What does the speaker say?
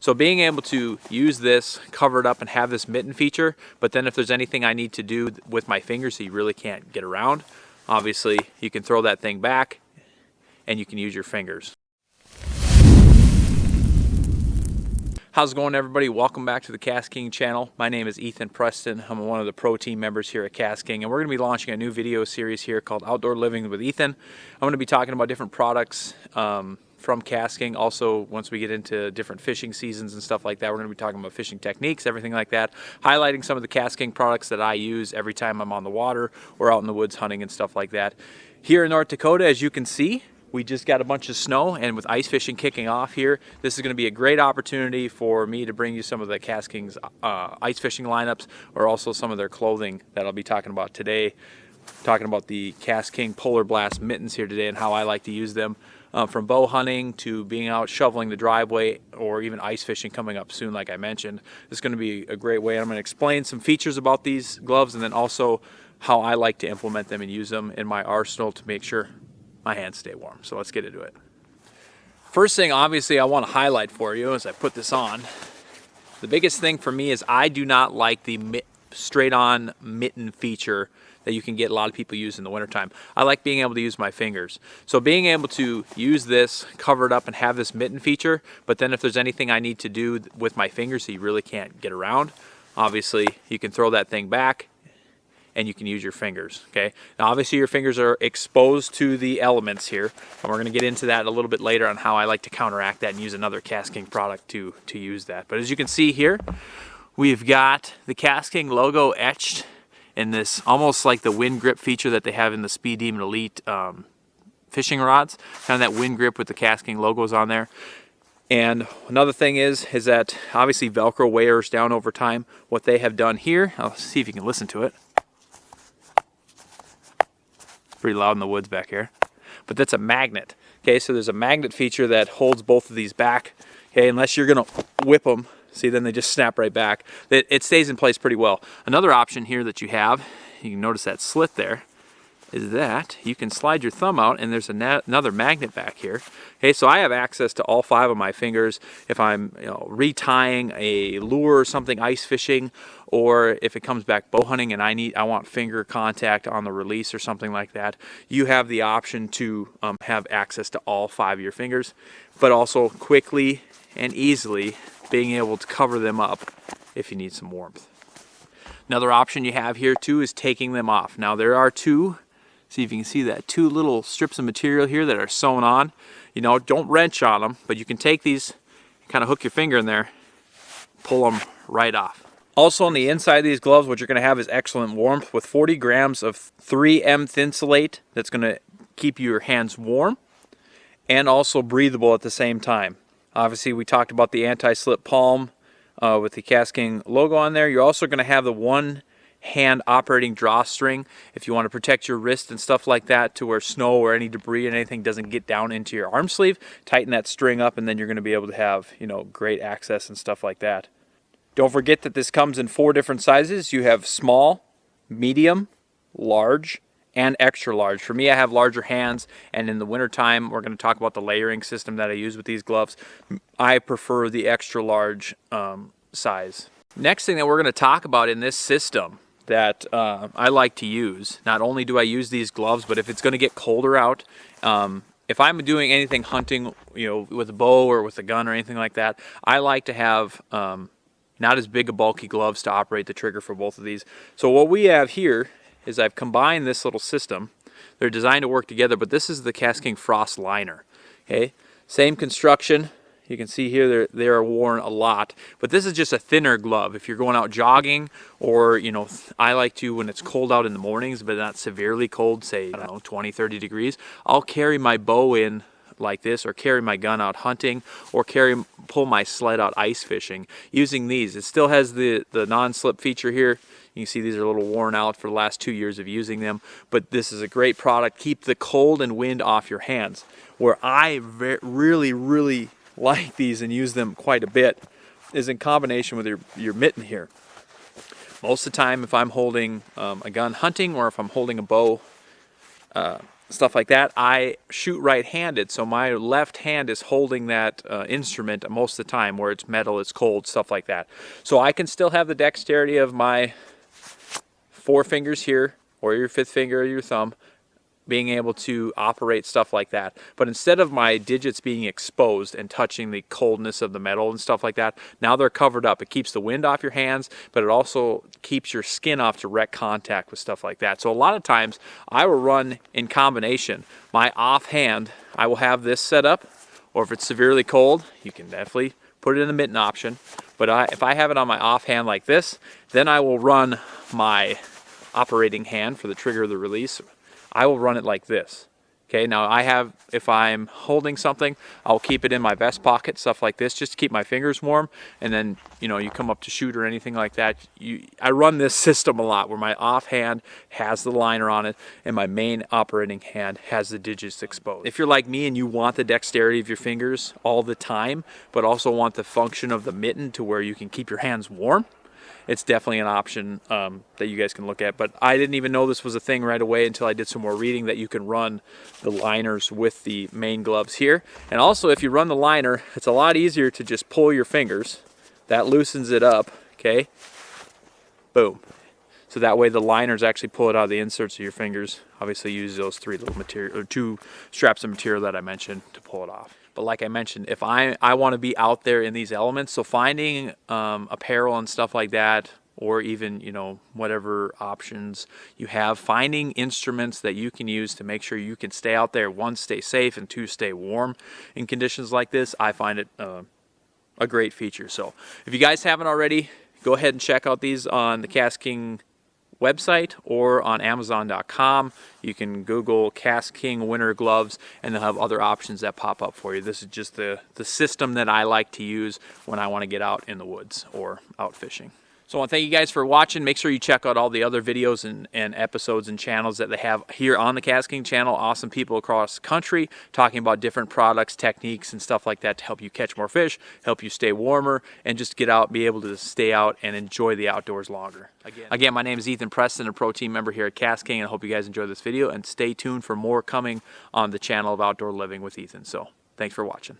So being able to use this, cover it up, and have this mitten feature, but then if there's anything I need to do with my fingers that you really can't get around, obviously you can throw that thing back and you can use your fingers. How's it going, everybody? Welcome back to the KastKing channel. My name is Ethen Preston. I'm one of the pro team members here at KastKing, and we're going to be launching a new video series here called Outdoor Living with Ethen. I'm going to be talking about different products from KastKing. Also, once we get into different fishing seasons and stuff like that, we're going to be talking about fishing techniques, everything like that, highlighting some of the KastKing products that I use every time I'm on the water or out in the woods hunting and stuff like that. Here in North Dakota, as you can see, we just got a bunch of snow, and with ice fishing kicking off here, this is going to be a great opportunity for me to bring you some of the KastKing's ice fishing lineups, or also some of their clothing that I'll be talking about today. Talking about the KastKing PolarBlast mittens here today and how I like to use them. From bow hunting to being out shoveling the driveway, or even ice fishing coming up soon, like I mentioned. This is going to be a great way. I'm going to explain some features about these gloves, and then also how I like to implement them and use them in my arsenal to make sure my hands stay warm. So let's get into it. First thing, obviously, I want to highlight for you as I put this on. The biggest thing for me is I do not like the straight-on mitten feature that you can get a lot of people use in the wintertime. I like being able to use my fingers. So being able to use this, cover it up, and have this mitten feature, but then if there's anything I need to do with my fingers that you really can't get around, obviously you can throw that thing back and you can use your fingers, okay? Now obviously your fingers are exposed to the elements here, and we're gonna get into that a little bit later on how I like to counteract that and use another KastKing product to use that. But as you can see here, we've got the KastKing logo etched in this, almost like the wind grip feature that they have in the Speed Demon Elite fishing rods, kind of that wind grip with the KastKing logos on there. And another thing is that obviously Velcro wears down over time. What they have done here, I'll see if you can listen to it. Pretty loud in the woods back here, but that's a magnet. Okay, so there's a magnet feature that holds both of these back. Okay, unless you're gonna whip them, see, then they just snap right back. It stays in place pretty well. Another option here that you have, you can notice that slit there, is that you can slide your thumb out and there's another magnet back here. Okay, so I have access to all 5 of my fingers if I'm retying a lure or something ice fishing, or if it comes back bow hunting and I want finger contact on the release or something like that. You have the option to have access to all 5 of your fingers, but also quickly and easily being able to cover them up if you need some warmth. Another option you have here too is taking them off. Now there are see if you can see that, 2 little strips of material here that are sewn on. Don't wrench on them, but you can take these, kind of hook your finger in there, pull them right off. Also on the inside of these gloves, what you're going to have is excellent warmth with 40 grams of 3M Thinsulate that's going to keep your hands warm and also breathable at the same time. Obviously we talked about the anti-slip palm with the KastKing logo on there. You're also going to have the one hand operating drawstring if you want to protect your wrist and stuff like that, to where snow or any debris or anything doesn't get down into your arm sleeve. Tighten that string up and then you're going to be able to have great access and stuff like that. Don't forget that this comes in 4 different sizes. You have small, medium, large, and extra large. For me, I have larger hands, and in the wintertime, we're going to talk about the layering system that I use with these gloves. I prefer the extra large size. Next thing that we're going to talk about in this system that I like to use, not only do I use these gloves, but if it's going to get colder out, if I'm doing anything hunting, with a bow or with a gun or anything like that, I like to have not as big a bulky gloves to operate the trigger for both of these. So what we have here is I've combined this little system. They're designed to work together, but this is the KastKing Frost Liner. Okay, same construction. You can see here they are worn a lot, but this is just a thinner glove. If you're going out jogging, or I like to, when it's cold out in the mornings, but not severely cold, say, I don't know, 20, 30 degrees, I'll carry my bow in like this, or carry my gun out hunting, or pull my sled out ice fishing using these. It still has the non-slip feature here. You can see these are a little worn out for the last 2 years of using them, but this is a great product. Keep the cold and wind off your hands. Where I really like these and use them quite a bit is in combination with your mitten here. Most of the time, if I'm holding a gun hunting, or if I'm holding a bow stuff like that, I shoot right-handed, so my left hand is holding that instrument most of the time, where it's metal, it's cold, stuff like that. So I can still have the dexterity of my 4 fingers here, or your 5th finger or your thumb, being able to operate stuff like that. But instead of my digits being exposed and touching the coldness of the metal and stuff like that, now they're covered up. It keeps the wind off your hands, but it also keeps your skin off direct contact with stuff like that. So a lot of times I will run in combination. My offhand, I will have this set up, or if it's severely cold, you can definitely put it in the mitten option. But if I have it on my offhand like this, then I will run my operating hand for the trigger of the release. I will run it like this. Okay, now if I'm holding something, I'll keep it in my vest pocket, stuff like this, just to keep my fingers warm. And then, you know, you come up to shoot or anything like that. I run this system a lot, where my offhand has the liner on it and my main operating hand has the digits exposed. If you're like me and you want the dexterity of your fingers all the time, but also want the function of the mitten to where you can keep your hands warm, it's definitely an option that you guys can look at. But I didn't even know this was a thing right away until I did some more reading, that you can run the liners with the main gloves here. And also, if you run the liner, it's a lot easier to just pull your fingers. That loosens it up, okay? Boom. So that way the liners actually pull it out of the inserts of your fingers. Obviously use those 3 little material, or 2 straps of material that I mentioned to pull it off. But like I mentioned, if I want to be out there in these elements, so finding apparel and stuff like that, or even, you know, whatever options you have, finding instruments that you can use to make sure you can stay out there, 1, stay safe, and 2, stay warm in conditions like this, I find it a great feature. So if you guys haven't already, go ahead and check out these on the KastKing website or on Amazon.com. You can Google KastKing winter gloves and they'll have other options that pop up for you. This is just the system that I like to use when I want to get out in the woods or out fishing. So I want to thank you guys for watching. Make sure you check out all the other videos and episodes and channels that they have here on the KastKing channel. Awesome people across the country talking about different products, techniques, and stuff like that to help you catch more fish, help you stay warmer, and just get out, be able to stay out and enjoy the outdoors longer. Again, my name is Ethen Preston, a pro team member here at KastKing, and I hope you guys enjoy this video, and stay tuned for more coming on the channel of Outdoor Living with Ethen. So thanks for watching.